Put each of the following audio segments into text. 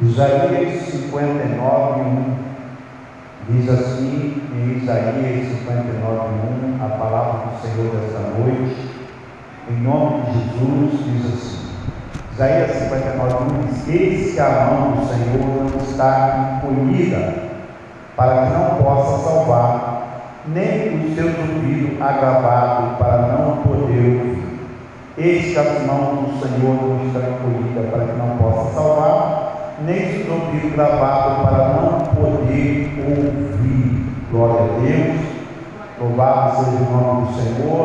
Isaías 59:1 diz assim, em Isaías 59:1, a palavra do Senhor desta noite, em nome de Jesus, diz assim. Isaías 59:1 diz: eis que a mão do Senhor não está encolhida, para que não possa salvar, nem os seus ouvidos agravados, para não poder ouvir. Eis que as mãos do Senhor não estão encolhidas, para que não possa salvar, nem os ouvidos gravados, para não poder ouvir. Glória a Deus. Louvado seja o nome do Senhor.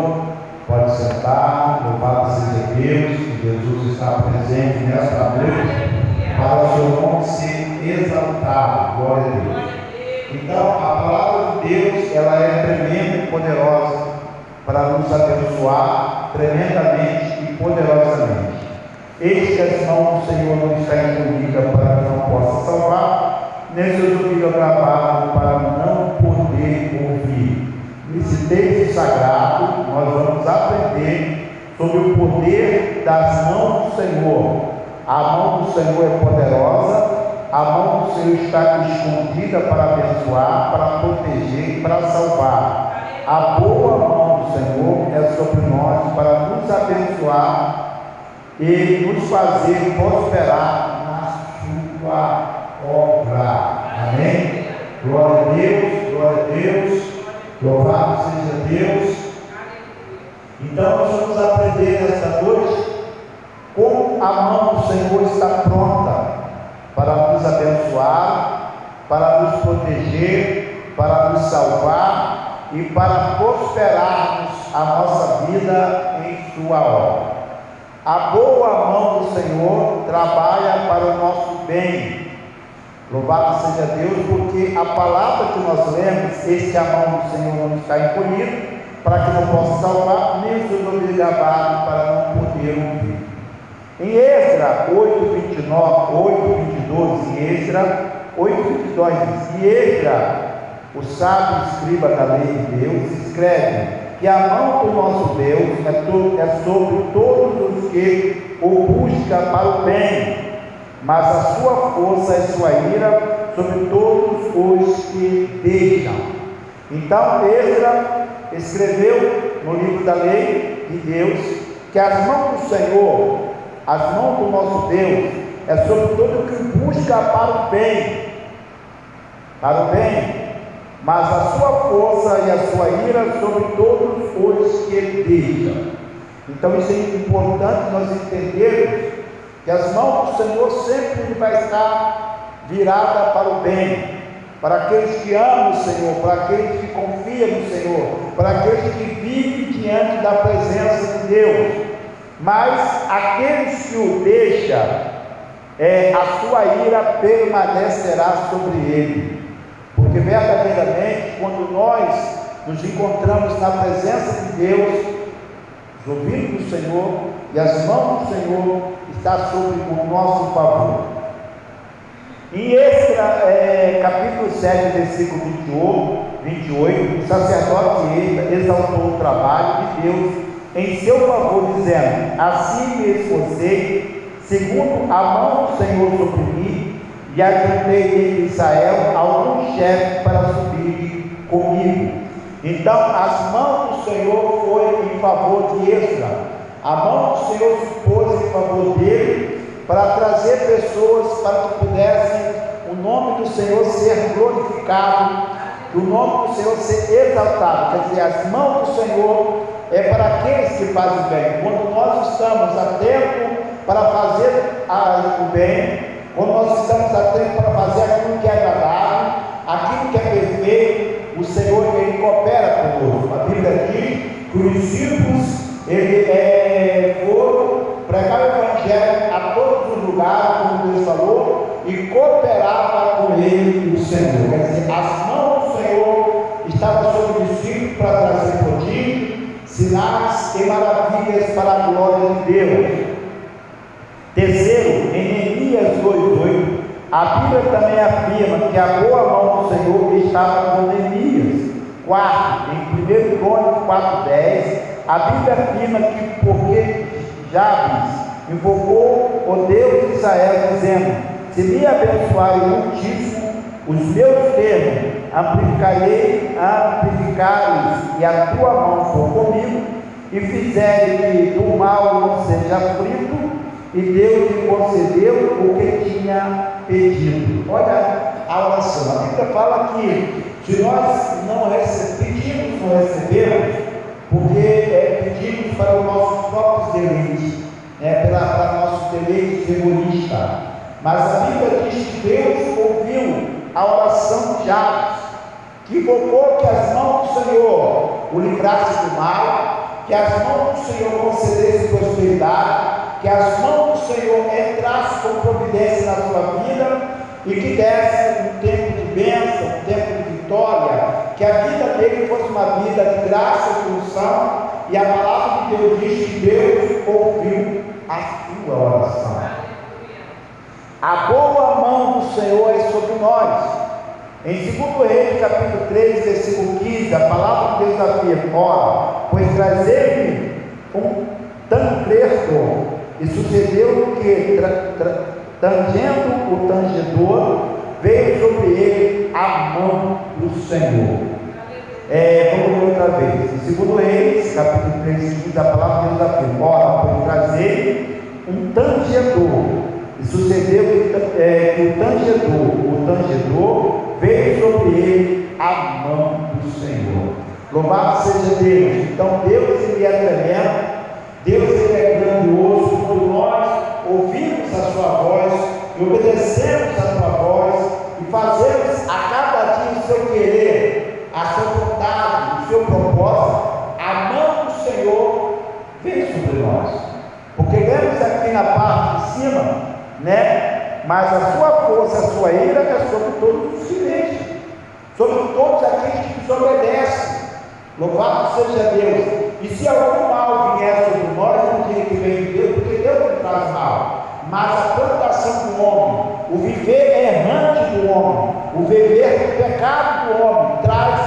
Pode sentar. Louvado seja Deus, que Jesus está presente nesta noite, para o seu nome ser exaltado. Glória a Deus. Então, a palavra de Deus, ela é tremenda e poderosa para nos abençoar tremendamente e poderosamente. Eis que as mãos do Senhor não estão encolhidas, para que não possa salvar, nem seus ouvidos gravados, para não poder ouvir. Nesse texto sagrado, nós vamos aprender sobre o poder das mãos do Senhor. A mão do Senhor é poderosa, a mão do Senhor está escondida para abençoar, para proteger e para salvar. A boa mão do Senhor é sobre nós para nos abençoar e nos fazer prosperar na sua obra. Amém? Glória a Deus, glória a Deus, louvado seja Deus. Então nós vamos aprender nesta noite como a mão do Senhor está pronta para nos abençoar, para nos proteger, para nos salvar e para prosperarmos a nossa vida em sua obra. A boa mão do Senhor trabalha para o nosso bem. Louvado seja Deus, porque a palavra que nós lemos, eis que a mão do Senhor não está encolhida, para que não possa salvar, nem os seus ouvidos gravados, para não poder ouvir. Em Esdras 8:22, em Esdras 8:22 diz: e Esdras, o sábio escriba da lei de Deus, escreve que a mão do nosso Deus é sobre todos os que o buscam para o bem, mas a sua força e sua ira sobre todos os que deixam. Então Esdras escreveu no livro da lei de Deus que as mãos do Senhor, as mãos do nosso Deus, é sobre todo o que busca para o bem, mas a sua força e a sua ira sobre todos os que deixam. Então isso é importante nós entendermos, que as mãos do Senhor sempre vai estar virada para o bem, para aqueles que amam o Senhor, para aqueles que confiam no Senhor, para aqueles que vivem diante da presença de Deus. Mas aqueles que o deixam, a sua ira permanecerá sobre ele. Porque verdadeiramente, quando nós nos encontramos na presença de Deus, os ouvidos do Senhor e as mãos do Senhor estão sobre o nosso favor. Em Esdras, capítulo 7, versículo 28, o sacerdote exaltou o trabalho de Deus em seu favor, dizendo: assim me esforcei, segundo a mão do Senhor sobre mim, e ajuntei em Israel alguns chefes para subir comigo. Então as mãos do Senhor foram em favor de Esdras. A mão do Senhor se pôs em favor dele, para trazer pessoas para que pudessem o nome do Senhor ser glorificado, o nome do Senhor ser exaltado. Quer dizer, as mãos do Senhor é para aqueles que fazem bem. Quando nós estamos atentos para fazer o bem, quando nós estamos atentos para fazer aquilo que é agradável, aquilo que é perfeito, o Senhor ele coopera conosco. A Bíblia diz que os discípulos foram pregar o Evangelho a todos os lugares, como Deus falou, e cooperava com ele o Senhor. Quer dizer, as mãos do Senhor estavam sobre os discípulos para trazer prodígios, sinais e maravilhas para a glória de Deus. Terceiro, em Neemias 2:8, a Bíblia também afirma que a boa mão do Senhor estava com Neemias. Quarto, em 1 Crônicas 4:10, a Bíblia afirma que porque Jabes invocou o Deus de Israel, dizendo: se me abençoarem muitíssimo os meus termos, amplificarei e a tua mão for comigo, e fizerem que do mal não seja aflito, e Deus lhe concedeu o que tinha pedido. Olha a oração. A Bíblia fala que se nós não pedimos, não recebemos, porque pedimos para os nossos próprios deleites, para nosso deleite egoísta. Mas a Bíblia diz que Deus ouviu a oração de Jabes, que invocou que as mãos do Senhor o livrassem do mal, que as mãos do Senhor concedessem prosperidade, que as mãos do Senhor entrassem com providência na sua vida e que desse um tempo de bênção, um tempo de vitória, que a vida dele fosse uma vida de graça e função. E a palavra de Deus diz que Deus ouviu a sua oração. A boa mão do Senhor é sobre nós. Em 2 Reis, capítulo 3, versículo 15, a palavra de Deus afirma: ora, pois trazei-me um tangredo, e sucedeu que, tangendo o tangedor, veio sobre ele a mão do Senhor. Vamos ler outra vez. Em 2 Reis, capítulo 3, 15, a palavra de Deus afirma: ora, pois trazei um tangedor, e sucedeu que o tangedor veio sobre ele a mão do Senhor. Louvado seja Deus. Então Deus, ele é tremendo, Deus, ele é grandioso. Quando nós ouvimos a sua voz e obedecemos a sua voz e fazemos a cada dia o seu querer, a sua vontade, o seu propósito, a mão do Senhor vem sobre nós. Porque vemos aqui na parte de cima, mas a sua força, a sua ira é sobre todos os que deixam, sobre todos aqueles que desobedecem. Louvado seja Deus. E se algum mal vier sobre nós, não diga que vem de Deus, porque Deus não traz mal. Mas a plantação do homem, o viver errante do homem, o viver do pecado do homem, traz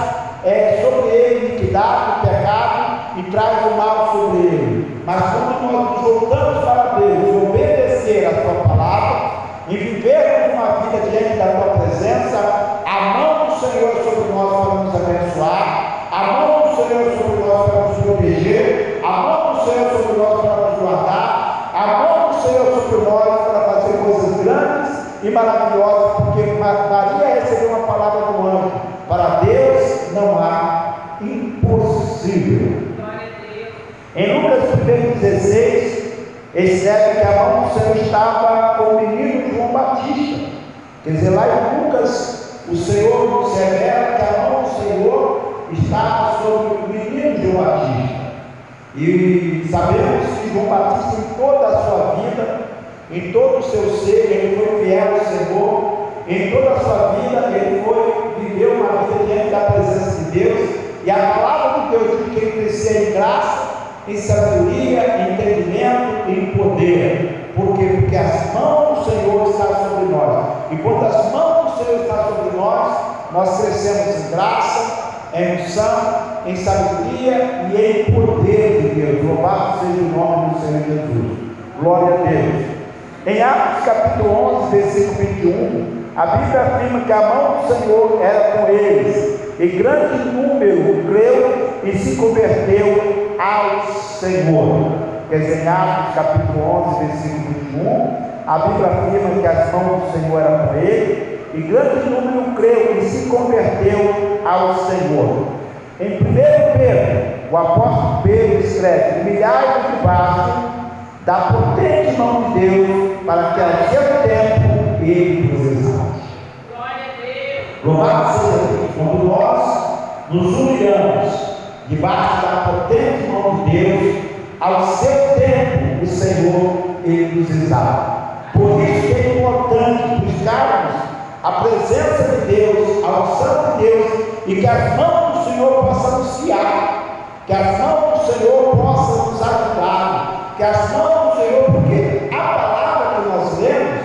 sobre ele iniquidade, o pecado, e traz o mal sobre ele. Mas quando nós nos voltamos para Deus, obedecer a sua palavra, e vivermos uma vida diante da tua presença, a mão do Senhor é sobre nós para nos abençoar, a mão do Senhor é sobre nós para nos proteger, a mão do Senhor é sobre nós para nos guardar, a mão do Senhor é sobre nós para fazer coisas grandes e maravilhosas, porque Maria recebeu uma palavra do anjo: para Deus não há impossível. Em Lucas 1,16, escreve que a mão do Senhor estava com o menino João Batista. Quer dizer, lá em Lucas, o Senhor nos revela que a mão do Senhor estava sobre o menino João Batista. E sabemos que João Batista, em toda a sua vida, em todo o seu ser, ele foi fiel ao Senhor. Em toda a sua vida, ele viveu uma vida diante da presença de Deus. E a palavra de Deus diz que ele crescia em graça, em sabedoria, em entendimento e em poder. Por quê? Porque as mãos do Senhor estão sobre nós. E quando as mãos do Senhor estão sobre nós, nós crescemos em graça, em unção, em sabedoria e em poder de Deus. Louvado seja o nome do Senhor Jesus. Glória a Deus. Em Atos capítulo 11, versículo 21, a Bíblia afirma que a mão do Senhor era com eles, e grande número creu e se converteu ao Senhor. Quer dizer, em Atos capítulo 11, versículo 21, a Bíblia afirma que as mãos do Senhor eram com ele, e grande número creu e se converteu ao Senhor. Em 1 Pedro, o apóstolo Pedro escreve: humilhai-vos debaixo da potente mão de Deus, para que ao seu tempo ele vos exalte. Glória a Deus. Louvado seja Deus. Quando nós nos humilhamos debaixo da potente mão de Deus, ao seu tempo o Senhor ele nos exalta. Por isso que é importante buscarmos a presença de Deus, a unção de Deus, e que as mãos do Senhor possam nos guiar, que as mãos do Senhor possam nos ajudar, que as mãos do Senhor, porque a palavra que nós lemos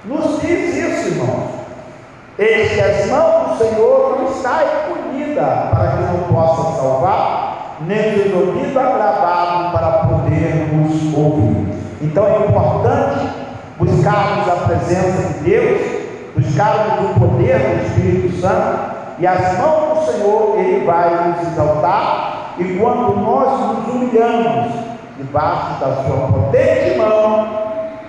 nos diz isso, irmãos. Eis que as mãos do Senhor não está punida para que não possa salvar, nem os ouvidos agravados para podermos ouvir. Então é importante buscarmos a presença de Deus, buscarmos o poder do Espírito Santo, e as mãos do Senhor, Ele vai nos exaltar, e quando nós nos humilhamos debaixo da sua potente mão,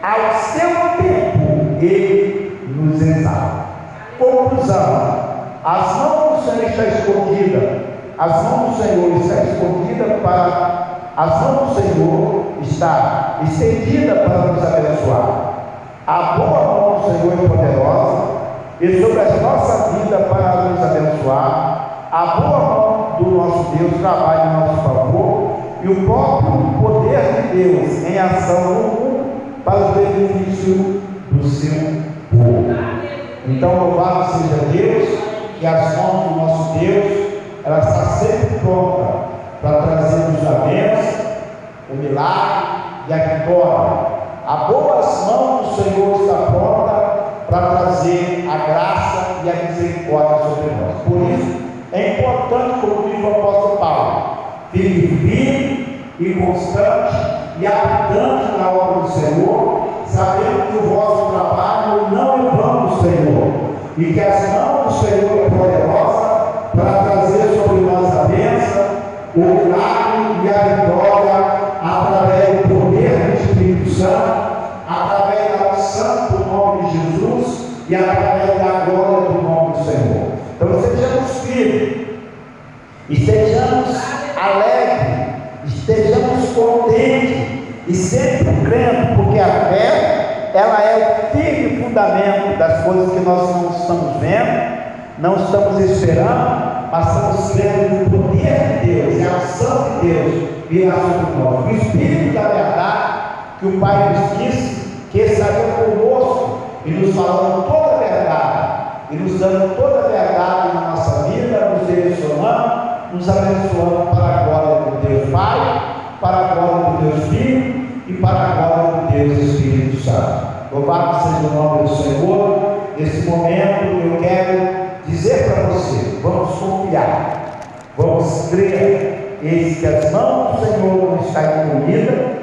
ao seu tempo, Ele nos exalta. Conclusão: as mãos do Senhor estão escondidas, as mãos do Senhor estão escondidas para, as mãos do Senhor está estendida para nos abençoar. A boa mão do Senhor é poderosa e sobre a nossa vida para nos abençoar. A boa mão do nosso Deus trabalha em nosso favor, e o próprio poder de Deus em ação no mundo para o benefício do seu povo. Então, louvado seja Deus, que as mãos do nosso Deus, ela está sempre pronta para trazer-nos a bênção, o milagre e a vitória. A boas mãos do Senhor está pronta para trazer a graça e a misericórdia sobre nós. Por isso, é importante, como diz o apóstolo Paulo, fique firme e constante e abundante na obra do Senhor, sabendo que o vosso trabalho não é vão do Senhor, e que as mãos do Senhor é poderosa para trazer sobre nós a bênção, o milagre e a vitória, através do poder do Espírito Santo, através da unção do nome de Jesus e através da glória do nome do Senhor. Então sejamos firmes, estejamos alegres, estejamos contentes e sempre crendo, porque a fé, ela é o firme fundamento das coisas que nós não estamos vendo, não estamos esperando, mas estamos crendo no poder de Deus e a ação de Deus virá sobre nós. O Espírito da verdade, que o Pai nos disse, que estaria conosco e nos falando toda a verdade, e nos dando toda a verdade na nossa vida, nos direcionando, nos abençoando para a glória do Deus Pai, para a glória do Deus Filho e para a glória do Deus Espírito Santo. Louvado seja o nome do Senhor. Nesse momento eu quero dizer para você: vamos confiar, vamos crer, eis que as mãos do Senhor não estão encolhidas,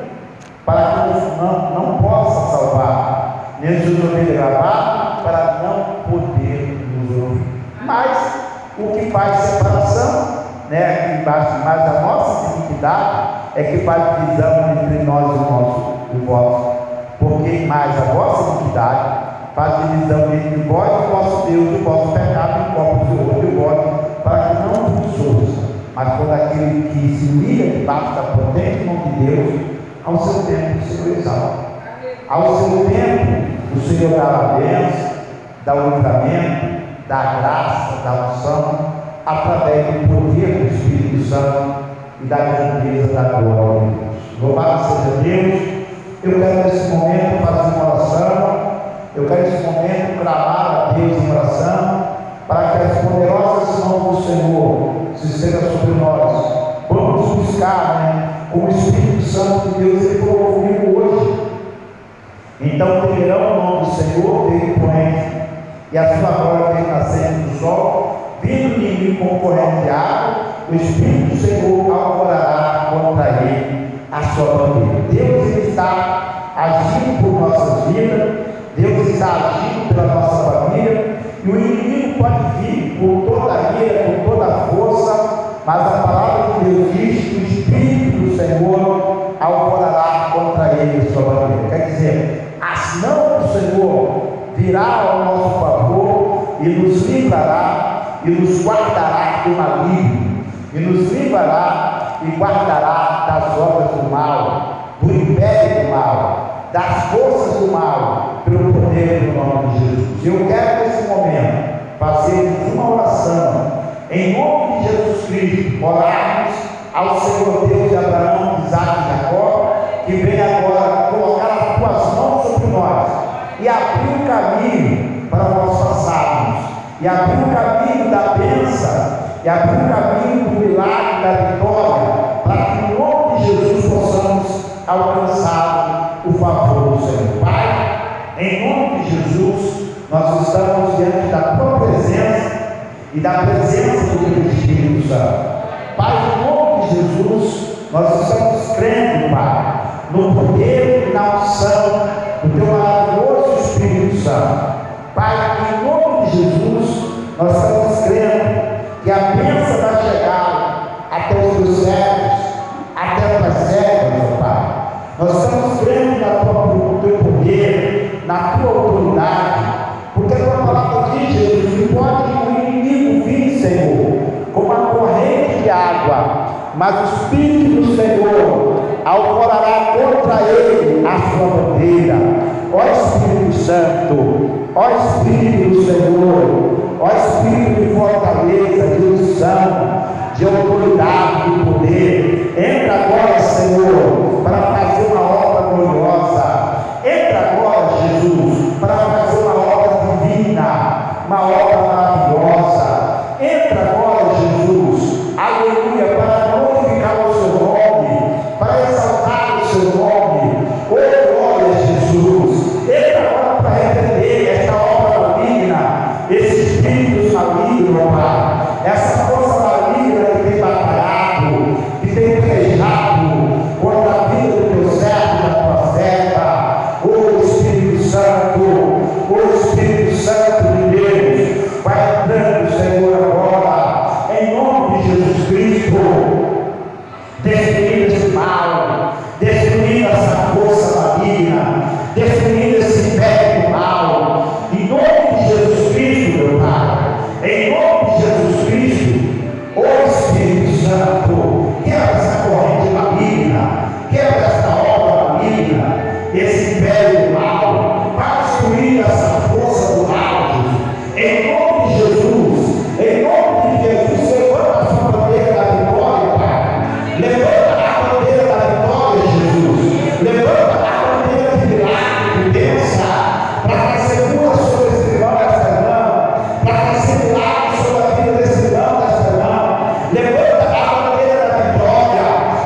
para que não possa salvar, nem nos ouvir gravado, para não poder nos ouvir. Mas o que faz separação, aqui embaixo, mais a nossa iniquidade, é que faz divisão entre nós e o vosso. Porque mais a vossa iniquidade faz divisão entre vós e o vosso Deus, e o vosso pecado encobre o outro e o vosso, para que não vos ouça. Mas quando aquele que se humilha debaixo da potente mão de Deus, ao seu tempo o Senhor exalta. Ao seu tempo o Senhor dá a bênção, dá o livramento, dá a graça, dá a unção, através do poder do Espírito Santo e da grandeza da glória de Deus. Louvado seja Deus. Eu quero nesse momento fazer uma oração, eu quero nesse momento clamar a Deus em oração, para que as poderosas mãos do Senhor se estendam sobre nós. Vamos buscar, com o Espírito Santo de Deus, Ele falou comigo hoje. Então temerão o nome do Senhor, dele imponente, e a sua glória vem nascendo do sol, vindo de mim como corrente de água, o Espírito do Senhor alvorará contra ele a sua bandeira. Deus está agindo por nossas vidas, Deus está agindo pela nossa família, e o inimigo pode vir por toda a ira, por toda a força, mas a palavra de Deus diz que o Espírito do Senhor alvorará contra ele a sua bandeira. Quer dizer, as mãos do Senhor virá ao nosso favor e nos livrará e nos guardará do maligno, e nos livrará e guardará das obras do mal, do império do mal, das forças do mal, pelo poder do nome de Jesus. Eu quero nesse momento fazer uma oração em nome de Jesus Cristo, orarmos ao Senhor Deus de Abraão, Isaac e Jacó, que vem agora colocar as tuas mãos sobre nós e abrir o caminho para nós passarmos, e abrir o caminho da bênção, e abrir o caminho do milagre, da vitória, para que no nome de Jesus possamos alcançar o favor do Senhor. Pai, em nome de Jesus, nós estamos diante da tua presença e da presença do teu Espírito Santo. Pai, em nome de Jesus, nós estamos crendo, Pai, no poder e na unção do teu maravilhoso Santo. Pai, em nome de Jesus, nós estamos crendo que a bênção vai chegar até os teus servos, até as tuas servas, meu Pai. Nós estamos crendo no teu poder, na tua autoridade, porque a tua palavra diz, Jesus, que pode o inimigo vir, Senhor, como uma corrente de água, mas o Espírito do Senhor alvorará contra ele a sua bandeira. Ó Espírito Santo, ó Espírito do Senhor, ó Espírito de fortaleza, de unção, de autoridade, de poder, entra agora, Senhor, para fazer uma obra gloriosa. Entra agora, Jesus, para fazer uma obra divina, uma obra maravilhosa. Entra agora, Jesus, aleluia, para glorificar o seu nome, para exaltar o seu nome. Oh, glória a Jesus. Entra agora para repreender essa obra maligna, esse espírito maligno, meu Pai, essa força maligna que tem batalhado, que tem pelejado contra a vida do teu servo e da tua serva. Oh, Espírito Santo, oh, Espírito Santo de Deus, vai entrando, Senhor, agora, em nome de Jesus Cristo, destruindo esse mal, destruindo essa força maligna, destruindo esse império do mal, em nome de Jesus Cristo, meu Pai, em nome de Jesus Cristo. Ó Espírito Santo, quebra essa corrente maligna, quebra essa obra maligna, esse império do mal, para destruir essa força do mal, em nome de Jesus, em nome de Jesus. Levanta a sua bandeira da vitória, Pai, levanta a bandeira da vitória, Jesus, levanta a bandeira de milagre, de bênção, para trazer cura sobre esse irmão desta irmã, para trazer milagre sobre a vida desse irmão desta irmã. Levanta a bandeira da vitória,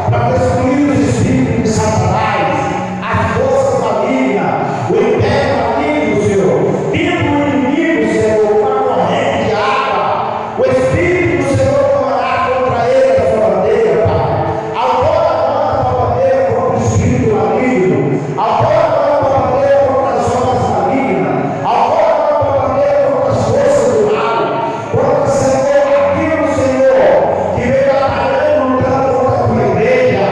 para destruir os espíritos de Satanás, as forças malignas, o império maligno, Senhor. Vindo o inimigo, Senhor, com uma corrente de água, o Espírito do Senhor tomará contra ele a sua bandeira, Pai. Agora a tua bandeira contra o espírito maligno, agora a tua bandeira contra as obras malignas, agora a tua bandeira contra as forças do mal, contra, Senhor, aquilo, Senhor, que veio batalhando, lutando contra a tua igreja,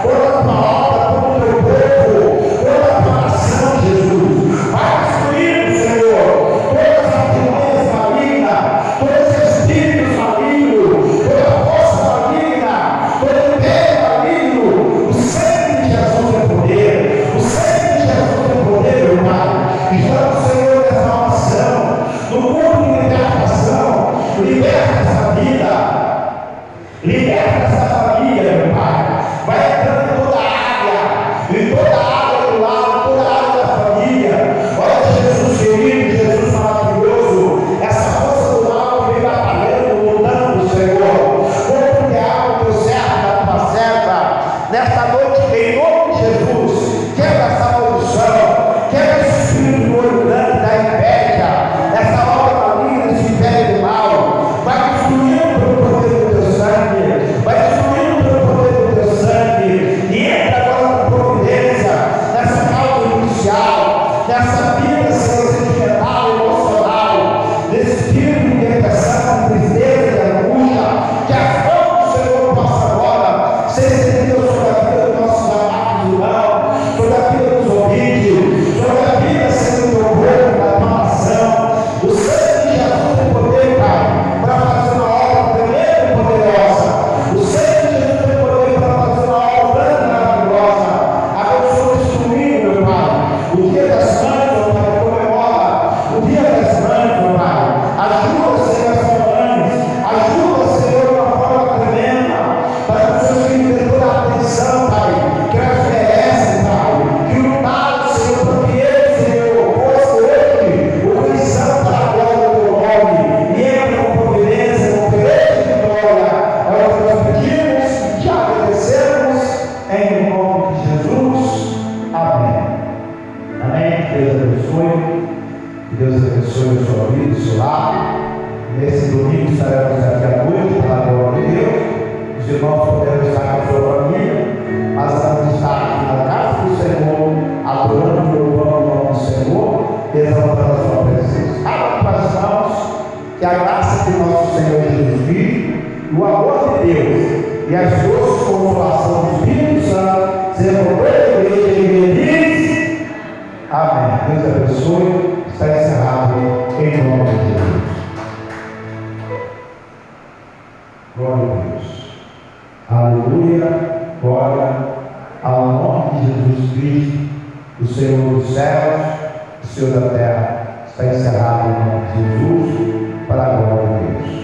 contra a tua obra, contra o teu povo, contra a tua nação, Jesus. Vai destruindo, Senhor, todas as artimanhas malignas, todos os espíritos malignos, toda a força maligna, todo o império maligno. O sangue de Jesus é poder, o sangue de Jesus é poder, meu Pai. Estamos, Senhor, nessa oração, no mundo de libertação. Liberta essa vida, liberta essa família, meu Pai. Vai entrando em toda a área do lar, toda a área da família. Olha, Jesus querido, Jesus maravilhoso, essa força do mal que vem batalhando, lutando, Senhor, contra o diabo, teu servo, da tua serva, nesta noite, em nome de Jesus, quebra essa maldição, quebra esse espírito do olho grande, da inveja, essa obra maligna, esse império do mal. Vai destruindo pelo poder do teu sangue, vai destruindo pelo poder do teu sangue, e entra agora na providência, nessa causa inicial, nessa vida, Senhor, sentimental, emocional, nesse espírito de depressão, tristeza e angústia, que as mãos do Senhor possam agora ser estendidas sobre a vida dos nossos amados irmãos, sobre a vida dos ouvintes, sobre a vida, Senhor, do teu povo, da tua nação. O sangue de Jesus tem poder, Pai, para fazer uma obra tremenda e poderosa. O sangue de Jesus tem poder para fazer uma obra grande e maravilhosa. Abençoa destruindo, meu Pai, o dia das mães, meu Pai, comemora o dia das mães, meu Pai. Ajuda, Senhor, essas mães, ajuda, Senhor, de uma forma tremenda, para que os seus filhos tenham toda a atenção, Pai, que elas merecem, Pai, que lutaram, Senhor, para que eles, Senhor, fosse hoje o cristão para a glória do teu nome, e entra com providência, com grande vitória. É o que nós pedimos e te agradecemos, em nome de Jesus. Amém. Amém. Que Deus abençoe. Que Deus abençoe a sua vida, o seu lar. Nesse domingo estaremos aqui à noite, para a glória de Deus. Os irmãos poderão estar com a sua família, mas vamos estar aqui na casa do Senhor, adorando e louvando o nome do Senhor, exaltando a Que a graça de nosso Senhor Jesus Cristo, o amor de Deus e as doces consolação do Espírito Santo sejam com toda a igreja e diz amém. Deus abençoe. Está encerrado em nome de Jesus. Glória a Deus. Aleluia. Glória ao nome de Jesus Cristo, o Senhor dos céus, o Senhor da terra. Está encerrado em nome de Jesus, para a glória de Deus.